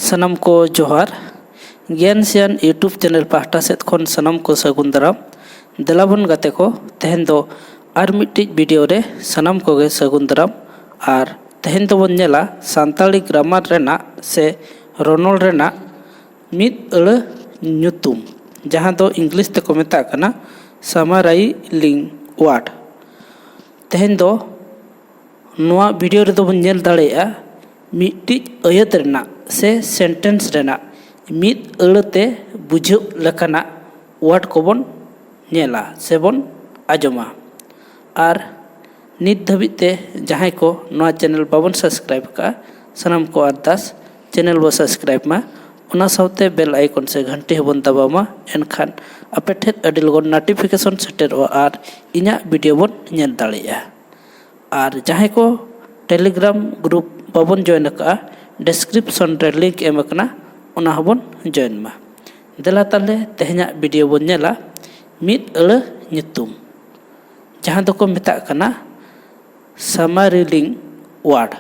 सनम को जोहार ज्ञान सियान यूट्यूब चैनल पाहटा सेद खन सनम को सगुन दाराम देलाबन गाते को तेहन दो आर मिट्टिज वीडियो रे सनम को गे सगुन दाराम आर तेहन दो बन नेला सान्ताली ग्रामार रेना से रोनोल रेना मिद अड़ ᱧᱩᱛᱩᱢ जहाँ दो इंग्लिश ते को मेता कना समाराइलिंग वर्ड तेहन दो नोआ वीडियो रे दो बन नेल दाड़ेया मिट्टिज अयत रेना से सेंटेंस रेना मिद अड़ते बुझु लेकाना वर्ड को बन नेला से बन आजमा आर नित धबिते जहाँ को नोआ चैनल बाबन सब्सक्राइब का सनम को अरदास चैनल बो सब्सक्राइब मा उना साउते बेल आइकन से घंटी हबन दबामा एनखान आपे ठेत अडी लगन नोटिफिकेशन सेटेरवा आर इना वीडियो बन नेल दाड़ेया आर जहाँ को टेलीग्राम ग्रुप बाबन जॉइन का डिस्क्रिप्शन रे लिंक एम कना उना हबन जॉइन मा देला ताले तेहना वीडियो बन नेला मिद अड़ ᱧᱩᱛᱩᱢ जहाँ दो को मेता कना समाराइलिंग वर्ड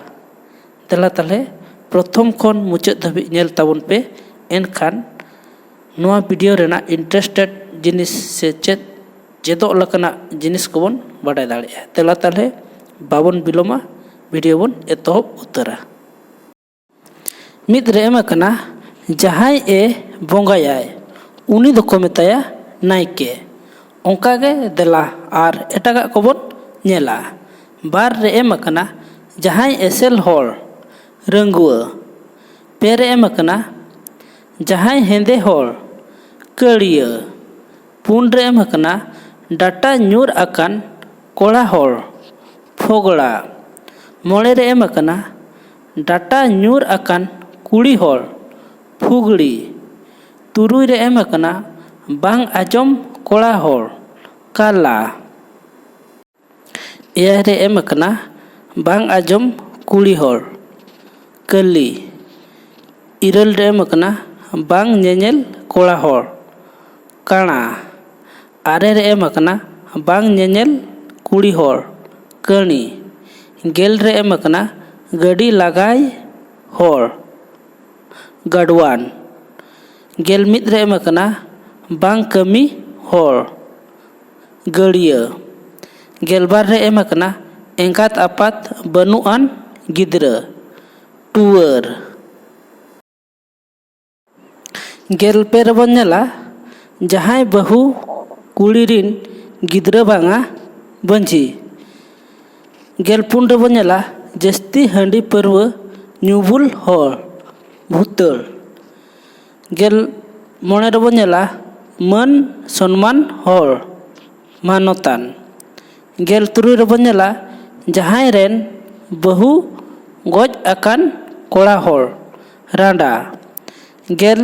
देला ताले प्रथम खन मुचाद धाबी नेल ताबन पे एनखान नोआ वीडियो रेना इंटरेस्टेड जिनिस से चेदो लकना जिनिस को बन बाडाय दाड़ेया देला ताले बाबन बिलोमा वीडियो बन एतहब उतरा मिद रे एम कना जहाँ ए बोंगायाय उनी दो को मेताया नायके ओंका गे देला आर एटागा को बन नेला बार रे एम कना जहाँ एसेल होल रंगुआ पे रे एम कना जहाँ हेंदे होल कड़िया पुन रे एम कना डाटा ᱧᱩᱨ आकान कोड़ा होल फोगड़ा मोड़े रे एम कना डाटा ᱧᱩᱨ आकान कुड़ी होल फुगड़ी तुरुई रे एम कना बांग आजम कोड़ा होल काला एय रे एम कना बांग आजम कुड़ी होल कली इरल रे एम कना बांग ñेñेल कोड़ा होल काणा आरे रे एम कना बांग ñेñेल कुड़ी होल कणी गेल रे एम कना गड़ी लगाय होल गड़वान गेल मिद रे एम कना बांग कमी होल गड़िया गेलबार रे एम कना एंगात आपात बनुआन गिद्रा टूअर गेल पे रबन नेला जहाँ बहु कुड़ी रिन गिद्रा बांगा बंजी गेल पुन रबन नेला जस्ती हंडी पर्व ᱧᱩᱵुल होल भूतल गेल मोणे रबन नेला मन सम्मान होल मानतान गेल तुरुई रबन नेला जहाँ रेन बहु गज आकान कोड़ा होल रांडा गेल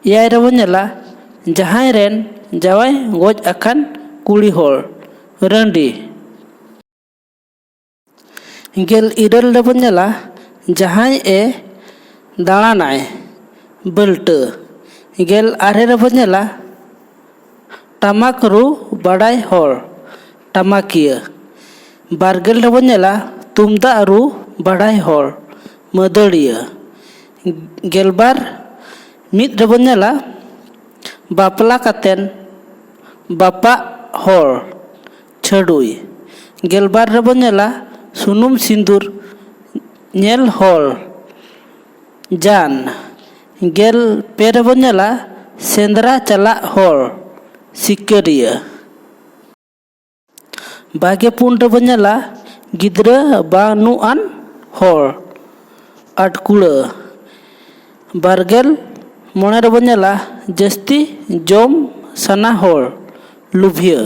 एय रबन नेला जहाँ रेन जावाय गज आकान कुड़ी होल रंडी गेल इरल रबन नेला जहाँ ए दाड़ानाय बल्ट गेल आरे रबन नेला टमाक रू बाडाय होल टमाकिया बारगेल रबन नेला तुमदा रू बाडाय होल मदड़िया गेलबार मिद रबन नेला बापला कातेन बापा होल छड़ुई गेलबार रबन नेला सुनुम सिंदूर नेल होल जान गेल पे रबन नेला सेंद्रा चला होल सिकरिया बागे पुन रबन नेला गिद्रा बानुआन होल आटकुड़ा बारगेल मोणे रबन नेला जस्ती जम सना होल लुभिया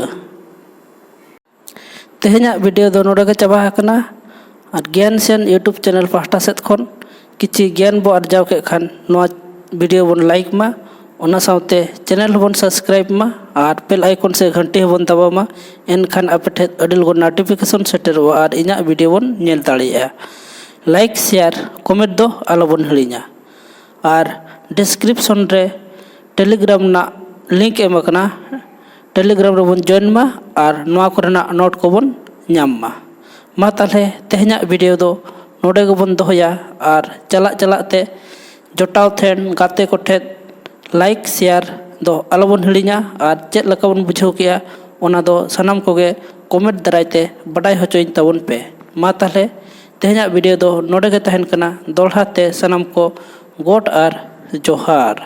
तेहना वीडियो दो नोडे के चाबा हकना और ज्ञान सेन यूट्यूब चैनल पाहटा सेद खन किछि ज्ञान बो अर्जाव के खान नोआ वीडियो बन लाइक मा उना साउते चैनल बन सब्सक्राइब मा और बेल आइकन से घंटी हबन दबामा एनखान आपे ठेत अडी लगन नोटिफिकेशन सेटेरवा और इना वीडियो बन नेल दाड़ेया लाइक शेयर कमेंट दो आलो बन हिड़िña और डिस्क्रिप्शन रे टेलीग्राम ना लिंक एम कना टेलीग्राम रे बन जॉइन मा और नोआ कोरेना नोट को बन ñam मा ताले तेहना वीडियो दो नोडे गबन दोहया और चला चलाते जोटाव ठेन गाते को ठेन लाइक शेयर दो अलबन हिड़िया और चेक लका बन बुझाव किया ओना दो सनाम कोगे कमेंट दारायते बडाय होचोइन ताबन पे। मा ताहले तेहना वीडियो दो नोडे गे तहन कना दोलहा ते सनाम को गोट और जोहार।